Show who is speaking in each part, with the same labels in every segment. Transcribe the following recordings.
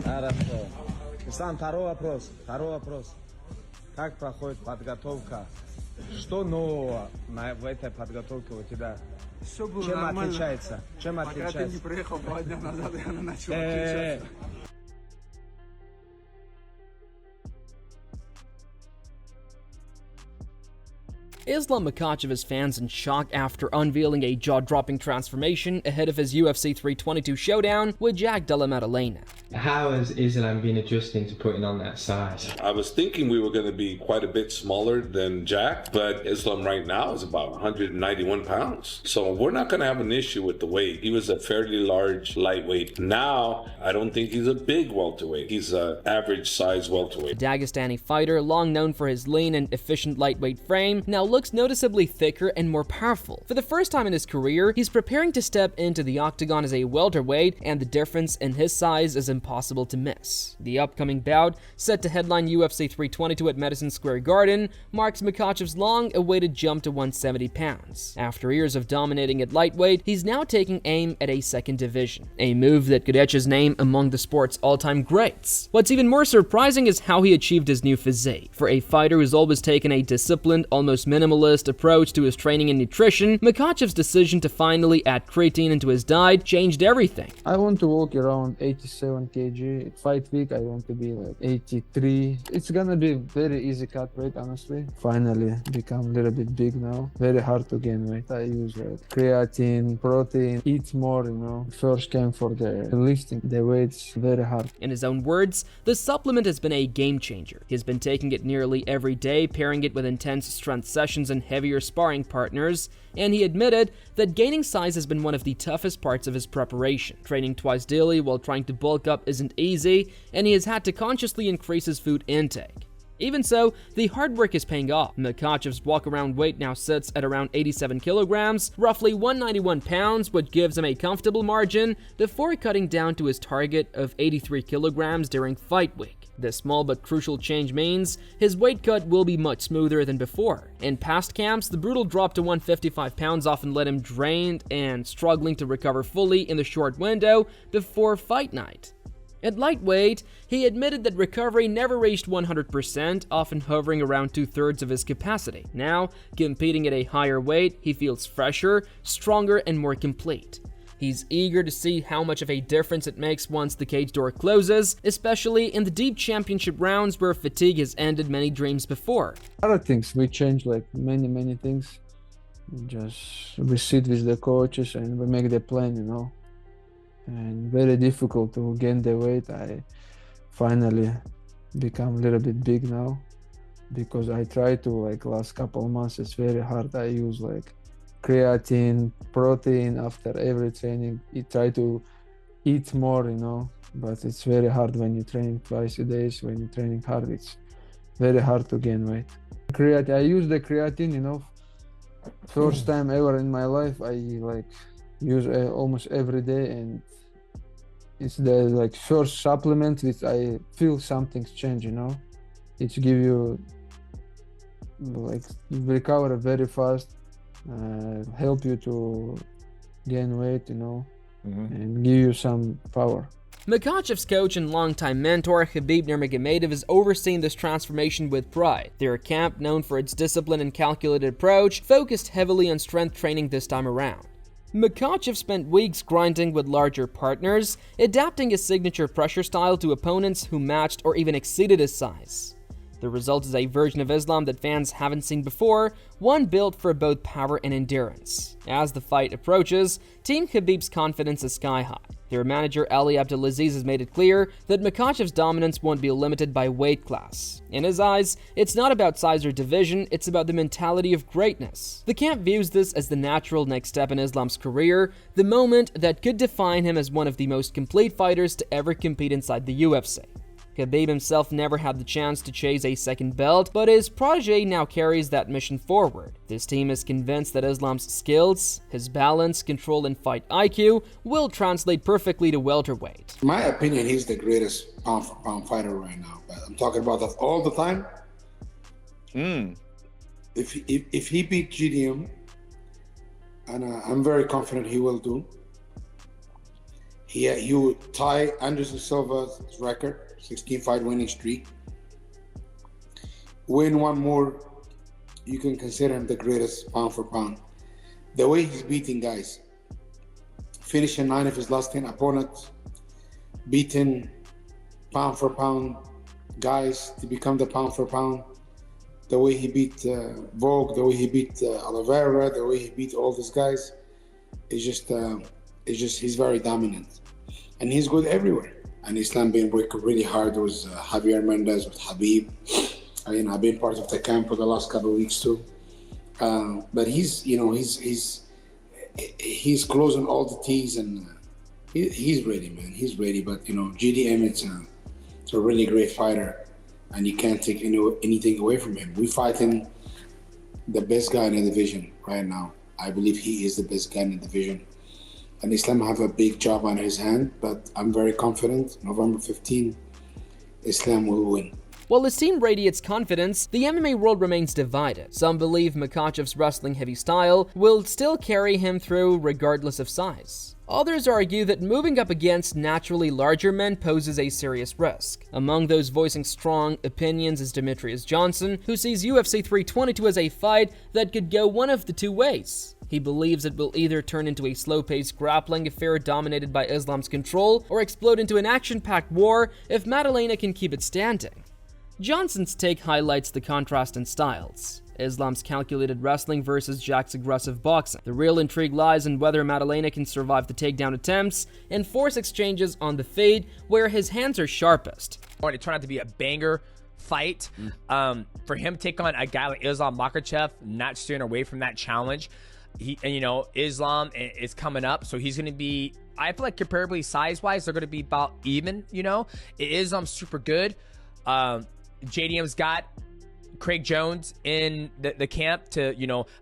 Speaker 1: Хорошо. Ислам, второй вопрос. Как проходит подготовка? Что нового в этой подготовке у тебя?
Speaker 2: Все было
Speaker 1: Чем
Speaker 2: нормально.
Speaker 1: отличается?
Speaker 2: Пока ты не приехал 2 дня назад, я начал отличаться.
Speaker 3: Islam Makhachev has fans in shock after unveiling a jaw-dropping transformation ahead of his UFC 322 showdown with Jack Della Maddalena.
Speaker 4: How has Islam been adjusting to putting on that size?
Speaker 5: I was thinking we were going to be quite a bit smaller than Jack, but Islam right now is about 191 pounds. So we're not going to have an issue with the weight. He was a fairly large lightweight. Now, I don't think he's a big welterweight. He's an average size welterweight.
Speaker 3: Dagestani fighter, long known for his lean and efficient lightweight frame, now looks noticeably thicker and more powerful. For the first time in his career, he's preparing to step into the octagon as a welterweight, and the difference in his size is impossible to miss. The upcoming bout, set to headline UFC 322 at Madison Square Garden, marks Makhachev's long-awaited jump to 170 pounds. After years of dominating at lightweight, he's now taking aim at a second division, a move that could etch his name among the sport's all-time greats. What's even more surprising is how he achieved his new physique. For a fighter who's always taken a disciplined, almost minimalist approach to his training and nutrition, Makhachev's decision to finally add creatine into his diet changed everything.
Speaker 2: I want to walk around 87 kg. Fight week, I want to be like 83. It's gonna be very easy cut weight, honestly. Finally become a little bit big now. Very hard to gain weight. I use creatine, protein, eat more, First came for the lifting. The weight's very hard.
Speaker 3: In his own words, the supplement has been a game changer. He's been taking it nearly every day, pairing it with intense strength sessions and heavier sparring partners, and he admitted that gaining size has been one of the toughest parts of his preparation. Training twice daily while trying to bulk up isn't easy, and he has had to consciously increase his food intake. Even so, the hard work is paying off. Makhachev's walk-around weight now sits at around 87 kilograms, roughly 191 pounds, which gives him a comfortable margin before cutting down to his target of 83 kilograms during fight week. This small but crucial change means his weight cut will be much smoother than before. In past camps, the brutal drop to 155 pounds often led him drained and struggling to recover fully in the short window before fight night. At lightweight, he admitted that recovery never reached 100%, often hovering around 2/3 of his capacity. Now, competing at a higher weight, he feels fresher, stronger, and more complete. He's eager to see how much of a difference it makes once the cage door closes, especially in the deep championship rounds where fatigue has ended many dreams before.
Speaker 2: Other things, we change many things. We sit with the coaches and we make the plan, And very difficult to gain the weight. I finally become a little bit big now because I try to last couple months. It's very hard. I use creatine, protein after every training. I try to eat more, but it's very hard when you train twice a day. When you're training hard, it's very hard to gain weight. I use the creatine, first time ever in my life. I use almost every day, and it's the first supplement which I feel something's changed, It's give you recover very fast, help you to gain weight, and give you some power.
Speaker 3: Makhachev's coach and longtime mentor, Khabib Nurmagomedov, is overseeing this transformation with pride. Their camp, known for its disciplined and calculated approach, focused heavily on strength training this time around. Makhachev spent weeks grinding with larger partners, adapting his signature pressure style to opponents who matched or even exceeded his size. The result is a version of Islam that fans haven't seen before, one built for both power and endurance. As the fight approaches, Team Khabib's confidence is sky high. Their manager Ali Abdelaziz has made it clear that Makhachev's dominance won't be limited by weight class. In his eyes, it's not about size or division, it's about the mentality of greatness. The camp views this as the natural next step in Islam's career, the moment that could define him as one of the most complete fighters to ever compete inside the UFC. Khabib himself never had the chance to chase a second belt, but his protege now carries that mission forward. This team is convinced that Islam's skills, his balance, control, and fight IQ will translate perfectly to welterweight.
Speaker 6: In my opinion, he's the greatest pound-for-pound fighter right now. But I'm talking about that all the time. If he beat JDM, and I'm very confident he will do, He would tie Anderson Silva's record, 16-fight winning streak. Win one more, you can consider him the greatest pound for pound. The way he's beating guys, finishing 9 of his last 10 opponents, beating pound for pound guys to become the pound for pound. The way he beat Vogue, the way he beat Oliveira, the way he beat all these guys, it's just he's very dominant, and he's good everywhere. And Islam been working really hard with Javier Mendez, with Habib. I mean, I've been part of the camp for the last couple of weeks too. But he's closing all the T's, and he's ready, man. He's ready. But JDM, it's a really great fighter, and you can't take anything away from him. We're fighting the best guy in the division right now. I believe he is the best guy in the division. And Islam have a big job on his hand, but I'm very confident November 15, Islam will win.
Speaker 3: While his team radiates confidence, the MMA world remains divided. Some believe Makhachev's wrestling-heavy style will still carry him through regardless of size. Others argue that moving up against naturally larger men poses a serious risk. Among those voicing strong opinions is Demetrius Johnson, who sees UFC 322 as a fight that could go one of the two ways. He believes it will either turn into a slow-paced grappling affair dominated by Islam's control, or explode into an action-packed war if Maddalena can keep it standing. Johnson's take highlights the contrast in styles. Islam's calculated wrestling versus Jack's aggressive boxing. The real intrigue lies in whether Maddalena can survive the takedown attempts and force exchanges on the fade where his hands are sharpest.
Speaker 7: It turned out to be a banger fight. For him to take on a guy like Islam Makhachev, not steering away from that challenge. Islam is coming up, so he's going to be, I feel like comparably size-wise, they're going to be about even, Islam's super good. JDM's got Craig Jones in the camp to,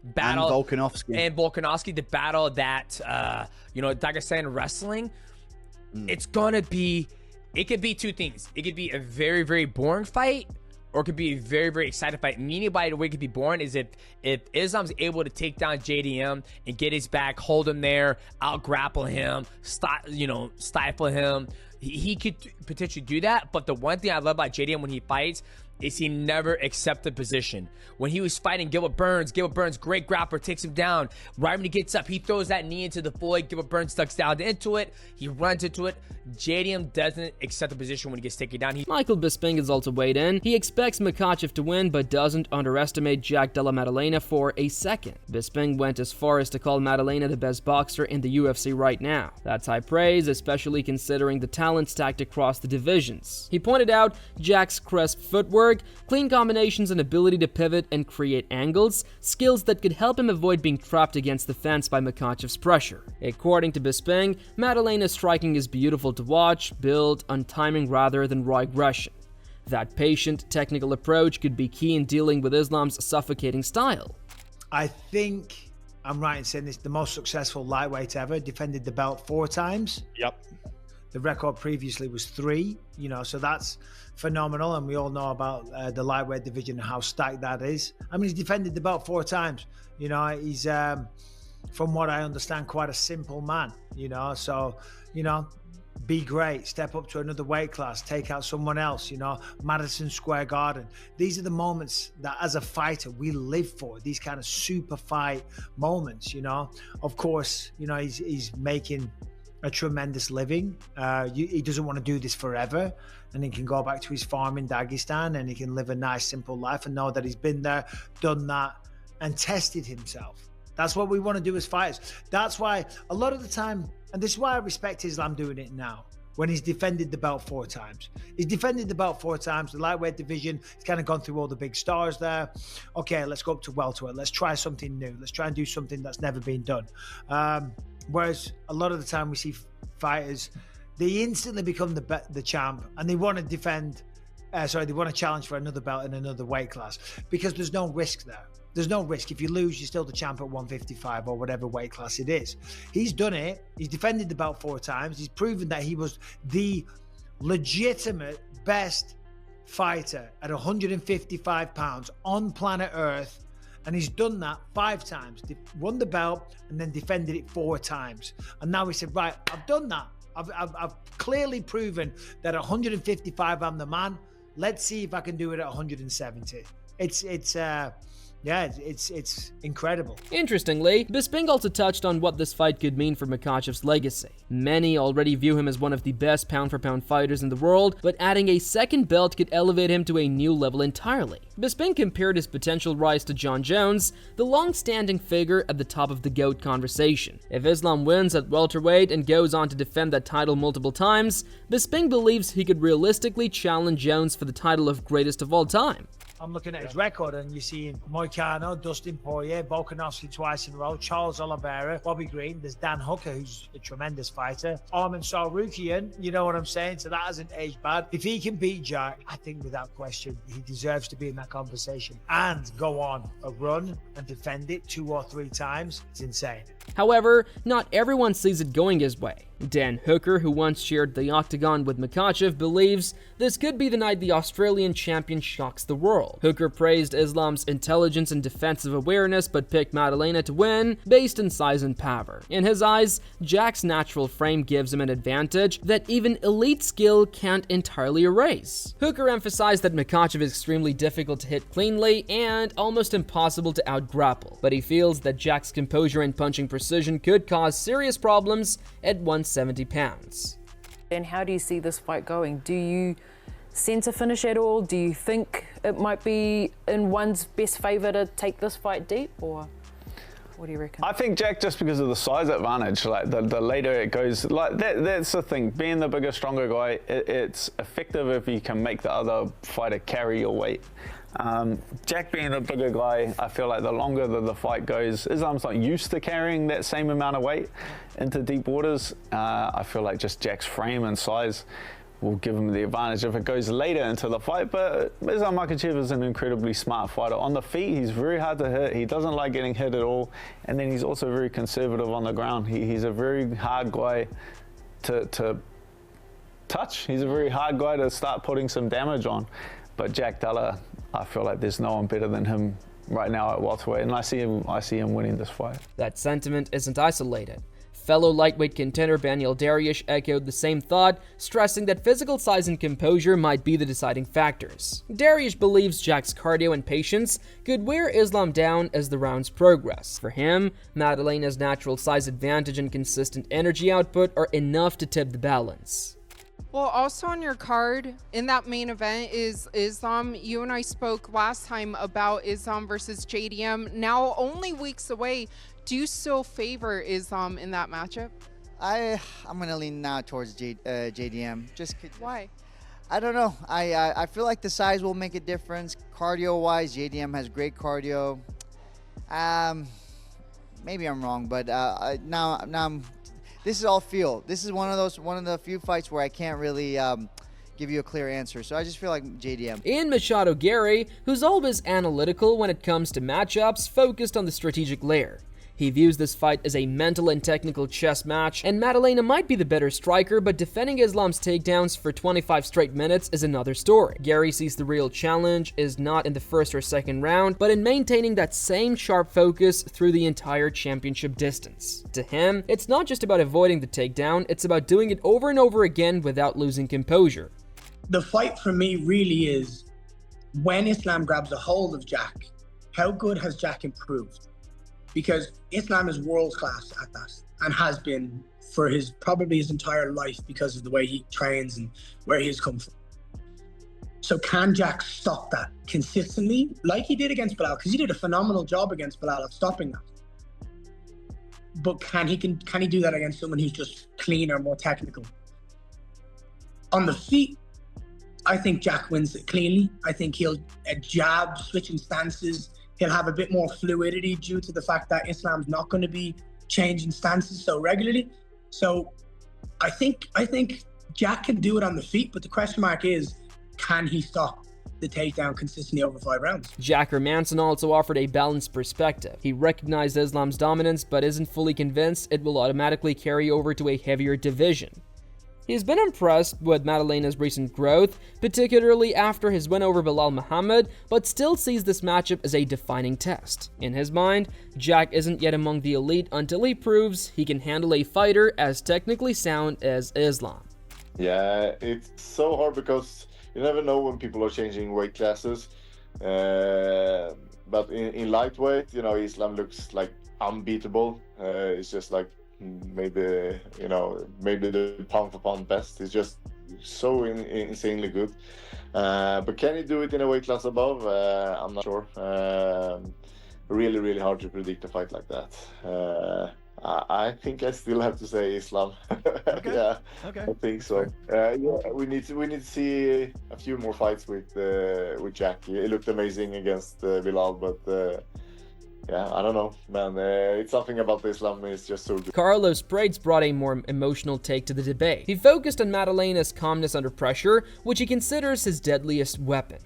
Speaker 7: battle. And Volkanovski to battle that, Dagestan wrestling. It's going to be, it could be two things. It could be a very, very boring fight, or it could be a very, very exciting fight. Meaning by the way it could be boring is if Islam's able to take down JDM and get his back, hold him there, out-grapple him, stifle him. He could potentially do that, but the one thing I love about JDM when he fights is he never accepted position. When he was fighting Gilbert Burns, great grappler, takes him down. Right when he gets up, he throws that knee into the void. Gilbert Burns ducks down into it. He runs into it. JDM doesn't accept the position when he gets taken down.
Speaker 3: Michael Bisping has also weighed in. He expects Makhachev to win, but doesn't underestimate Jack Della Maddalena for a second. Bisping went as far as to call Maddalena the best boxer in the UFC right now. That's high praise, especially considering the talent stacked across the divisions. He pointed out Jack's crisp footwork, clean combinations, and ability to pivot and create angles, skills that could help him avoid being trapped against the fence by Makhachev's pressure. According to Bisping, Maddalena's striking is beautiful to watch, built on timing rather than raw aggression. That patient, technical approach could be key in dealing with Islam's suffocating style.
Speaker 8: I think I'm right in saying this, the most successful lightweight ever, defended the belt 4 times.
Speaker 7: Yep.
Speaker 8: The record previously was 3, so that's phenomenal. And we all know about the lightweight division and how stacked that is. I mean, he's defended the belt 4 times. He's, from what I understand, quite a simple man, so, be great, step up to another weight class, take out someone else, Madison Square Garden. These are the moments that as a fighter we live for, these kind of super fight moments, Of course, he's making a tremendous living. He doesn't want to do this forever, and he can go back to his farm in Dagestan and he can live a nice simple life and know that he's been there, done that, and tested himself. That's what we want to do as fighters. That's why a lot of the time, and this is why I respect Islam doing it now, when he's defended the belt 4 times. He's defended the belt 4 times, the lightweight division. He's kind of gone through all the big stars there. Okay, let's go up to welterweight. Let's try something new. Let's try and do something that's never been done. Whereas a lot of the time we see fighters, they instantly become the champ and they want to defend, they want to challenge for another belt in another weight class because there's no risk there. There's no risk. If you lose, you're still the champ at 155 or whatever weight class it is. He's done it. He's defended the belt 4 times. He's proven that he was the legitimate best fighter at 155 pounds on planet Earth. And he's done that 5 times, won the belt and then defended it 4 times. And now he said, right, I've done that. I've clearly proven that at 155 I'm the man. Let's see if I can do it at 170. It's incredible.
Speaker 3: Interestingly, Bisping also touched on what this fight could mean for Makhachev's legacy. Many already view him as one of the best pound-for-pound fighters in the world, but adding a second belt could elevate him to a new level entirely. Bisping compared his potential rise to John Jones, the long-standing figure at the top of the GOAT conversation. If Islam wins at welterweight and goes on to defend that title multiple times, Bisping believes he could realistically challenge Jones for the title of greatest of all time.
Speaker 8: I'm looking at his record, and you're seeing Moicano, Dustin Poirier, Volkanovski twice in a row, Charles Oliveira, Bobby Green. There's Dan Hooker, who's a tremendous fighter. Arman Sarukian, you know what I'm saying? So that hasn't aged bad. If he can beat Jack, I think without question, he deserves to be in that conversation and go on a run and defend it 2 or 3 times. It's insane.
Speaker 3: However, not everyone sees it going his way. Dan Hooker, who once shared the octagon with Makhachev, believes this could be the night the Australian champion shocks the world. Hooker praised Islam's intelligence and defensive awareness, but picked Maddalena to win based on size and power. In his eyes, Jack's natural frame gives him an advantage that even elite skill can't entirely erase. Hooker emphasized that Makhachev is extremely difficult to hit cleanly and almost impossible to out-grapple, but he feels that Jack's composure and punching precision could cause serious problems at 170 pounds.
Speaker 9: And how do you see this fight going? Do you sense a finish at all? Do you think it might be in one's best favour to take this fight deep, or what do you reckon?
Speaker 10: I think Jack, just because of the size advantage, like the later it goes, like that's the thing. Being the bigger, stronger guy, it's effective if you can make the other fighter carry your weight. Jack being a bigger guy, I feel like the longer the fight goes, Islam's not used to carrying that same amount of weight into deep waters. I feel like just Jack's frame and size will give him the advantage if it goes later into the fight. But Islam Makhachev is an incredibly smart fighter. On the feet, he's very hard to hit. He doesn't like getting hit at all. And then he's also very conservative on the ground. He's a very hard guy to touch. He's a very hard guy to start putting some damage on. But Jack Della, I feel like there's no one better than him right now at welterweight, and I see him winning this fight.
Speaker 3: That sentiment isn't isolated. Fellow lightweight contender Beneil Dariush echoed the same thought, stressing that physical size and composure might be the deciding factors. Dariush believes Jack's cardio and patience could wear Islam down as the rounds progress. For him, Maddalena's natural size advantage and consistent energy output are enough to tip the balance.
Speaker 11: Well, also on your card, in that main event is Islam. You and I spoke last time about Islam versus JDM. Now only weeks away. Do you still favor Islam in that matchup?
Speaker 12: I'm going to lean now towards JDM.
Speaker 11: Why?
Speaker 12: I don't know. I feel like the size will make a difference. Cardio-wise, JDM has great cardio. Maybe I'm wrong, but now I'm... This is all feel. This is one of the few fights where I can't really give you a clear answer. So I just feel like JDM.
Speaker 3: Ian Machado Gary, who's always analytical when it comes to matchups, focused on the strategic layer. He views this fight as a mental and technical chess match, and Maddalena might be the better striker, but defending Islam's takedowns for 25 straight minutes is another story. Gary sees the real challenge is not in the first or second round, but in maintaining that same sharp focus through the entire championship distance. To him, it's not just about avoiding the takedown, it's about doing it over and over again without losing composure.
Speaker 13: The fight for me really is when Islam grabs a hold of Jack, how good has Jack improved? Because Islam is world class at that and has been for probably his entire life because of the way he trains and where he has come from. So can Jack stop that consistently like he did against Belal? Because he did a phenomenal job against Belal of stopping that. But can he do that against someone who's just cleaner, more technical? On the feet, I think Jack wins it cleanly. I think he'll jab, switching stances. He'll have a bit more fluidity due to the fact that Islam's not going to be changing stances so regularly. So I think Jack can do it on the feet, but the question mark is, can he stop the takedown consistently over 5 rounds?
Speaker 3: Jack Hermansson also offered a balanced perspective. He recognized Islam's dominance, but isn't fully convinced it will automatically carry over to a heavier division. He's been impressed with Maddalena's recent growth, particularly after his win over Belal Muhammad, but still sees this matchup as a defining test. In his mind, Jack isn't yet among the elite until he proves he can handle a fighter as technically sound as Islam.
Speaker 14: Yeah, it's so hard because you never know when people are changing weight classes. But in lightweight, you know, Islam looks like unbeatable. It's just like maybe the pound for pound best. It's just so insanely good. But can he do it in a weight class above? I'm not sure. Really hard to predict a fight like that. I think I still have to say Islam.
Speaker 15: Okay.
Speaker 14: Yeah,
Speaker 15: Okay.
Speaker 14: I think so. Yeah, we need to see a few more fights with Jack. It looked amazing against Bilal, but yeah, I don't know, man. It's something about Islam is just so good.
Speaker 3: Carlos Prates brought a more emotional take to the debate. He focused on Maddalena's calmness under pressure, which he considers his deadliest weapon.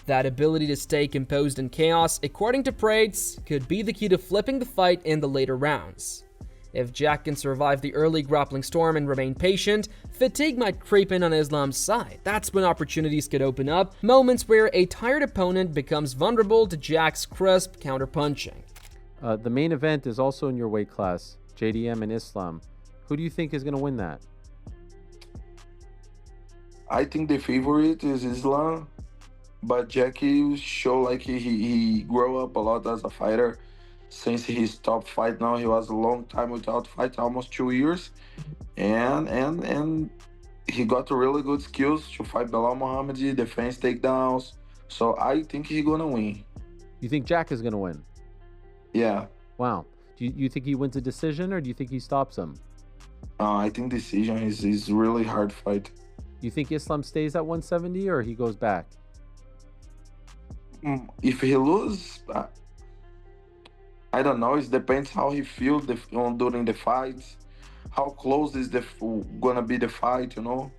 Speaker 3: That ability to stay composed in chaos, according to Prates, could be the key to flipping the fight in the later rounds. If Jack can survive the early grappling storm and remain patient, fatigue might creep in on Islam's side. That's when opportunities could open up, moments where a tired opponent becomes vulnerable to Jack's crisp counterpunching.
Speaker 15: The main event is also in your weight class, JDM and Islam. Who do you think is going to win that?
Speaker 16: I think the favorite is Islam, but Jackie show like he grew up a lot as a fighter. Since he stopped fight now, he was a long time without fight, almost 2 years, and he got really good skills to fight Belal Muhammad, defense takedowns. So I think he's gonna win.
Speaker 15: You think Jack is going to win?
Speaker 16: Yeah.
Speaker 15: Wow. Do you think he wins a decision, or do you think he stops him?
Speaker 16: I think decision is really hard fight.
Speaker 15: You think Islam stays at 170 or he goes back?
Speaker 16: If he lose, I don't know. It depends how he feels during the fights. How close is gonna be the fight, you know?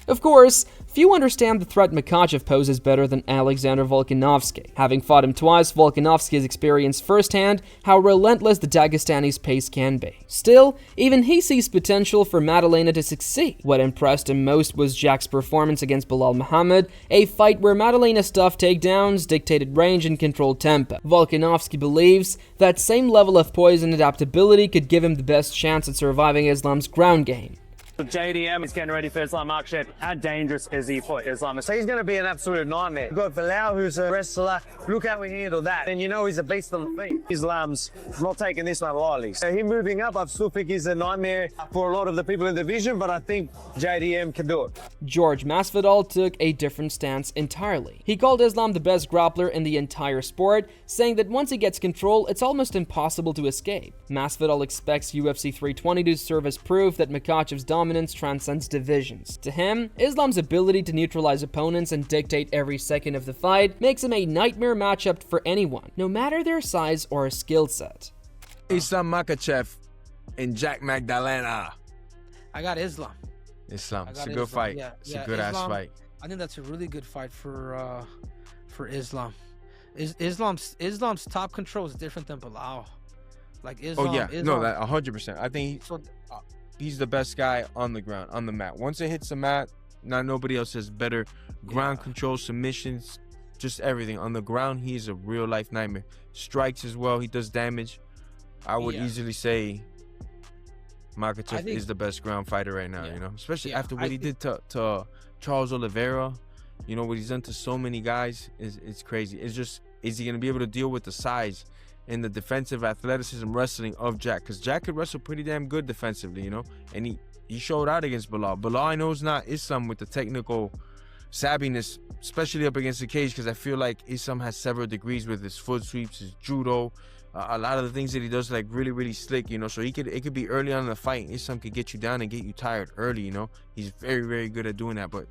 Speaker 3: Of course, few understand the threat Makhachev poses better than Alexander Volkanovski. Having fought him twice, Volkanovski has experienced firsthand how relentless the Dagestani's pace can be. Still, even he sees potential for Maddalena to succeed. What impressed him most was Jack's performance against Belal Muhammad, a fight where Maddalena stuffed takedowns, dictated range, and controlled tempo. Volkanovski believes that same level of poise and adaptability could give him the best chance at surviving Islam's ground game.
Speaker 17: JDM is getting ready for Islam Makhachev. How dangerous is he for Islam? So he's going to be an absolute nightmare. We've got Bilal, who's a wrestler. Look how we handle that. And you know he's a beast on the feet. Islam's not taking this one lightly. So him moving up, I still think he's a nightmare for a lot of the people in the division, but I think JDM can do it.
Speaker 3: George Masvidal took a different stance entirely. He called Islam the best grappler in the entire sport, saying that once he gets control, it's almost impossible to escape. Masvidal expects UFC 320 to serve as proof that Makhachev's dominance transcends divisions. To him, Islam's ability to neutralize opponents and dictate every second of the fight makes him a nightmare matchup for anyone, no matter their size or skill set.
Speaker 1: Islam Makhachev and Jack Magdalena.
Speaker 18: I got Islam.
Speaker 1: Islam. It's a
Speaker 18: Islam.
Speaker 1: good fight.
Speaker 18: Yeah,
Speaker 1: It's a good ass
Speaker 18: Islam,
Speaker 1: fight.
Speaker 18: I think that's a really good fight for Islam. Islam's top control is different than Belal. Like Islam.
Speaker 1: Oh yeah,
Speaker 18: Islam,
Speaker 1: no, that 100%. I think he's the best guy on the ground, on the mat. Once it hits the mat, not nobody else has better ground control, submissions, just everything. On the ground, he's a real life nightmare. Strikes as well, he does damage. I would easily say Makhachev is the best ground fighter right now, you know, especially after what he did to Charles Oliveira. You know, what he's done to so many guys it's crazy. It's just, is he going to be able to deal with the size and the defensive athleticism wrestling of Jack? Because Jack could wrestle pretty damn good defensively, you know, and he showed out against Belal. Belal, I know, is not Islam with the technical savviness, especially up against the cage, because I feel like Islam has several degrees with his foot sweeps, his judo, a lot of the things that he does, like really slick, you know. So it could be early on in the fight, Islam could get you down and get you tired early, you know. He's very good at doing that. But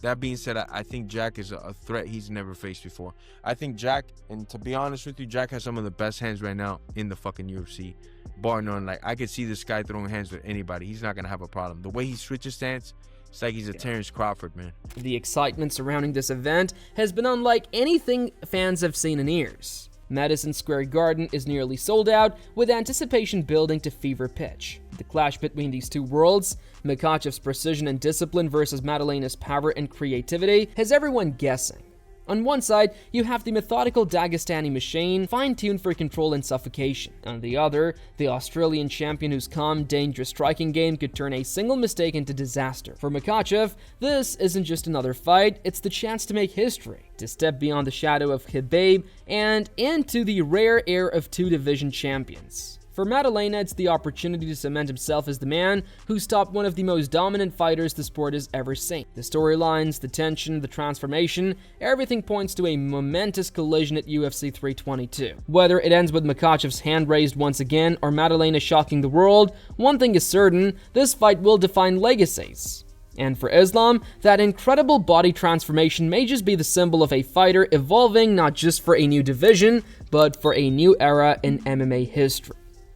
Speaker 1: that being said, I think Jack is a threat he's never faced before. I think Jack, and to be honest with you, Jack has some of the best hands right now in the fucking UFC. Bar none. Like, I could see this guy throwing hands with anybody. He's not going to have a problem. The way he switches stance, it's like he's a Terrence Crawford, man.
Speaker 3: The excitement surrounding this event has been unlike anything fans have seen in years. Madison Square Garden is nearly sold out, with anticipation building to fever pitch. The clash between these two worlds, Makhachev's precision and discipline versus Maddalena's power and creativity, has everyone guessing. On one side, you have the methodical Dagestani machine, fine-tuned for control and suffocation. On the other, the Australian champion whose calm, dangerous striking game could turn a single mistake into disaster. For Makhachev, this isn't just another fight, it's the chance to make history, to step beyond the shadow of Khabib and into the rare air of two division champions. For Maddalena, it's the opportunity to cement himself as the man who stopped one of the most dominant fighters the sport has ever seen. The storylines, the tension, the transformation, everything points to a momentous collision at UFC 322. Whether it ends with Makhachev's hand raised once again or Maddalena shocking the world, one thing is certain, this fight will define legacies. And for Islam, that incredible body transformation may just be the symbol of a fighter evolving not just for a new division, but for a new era in MMA history.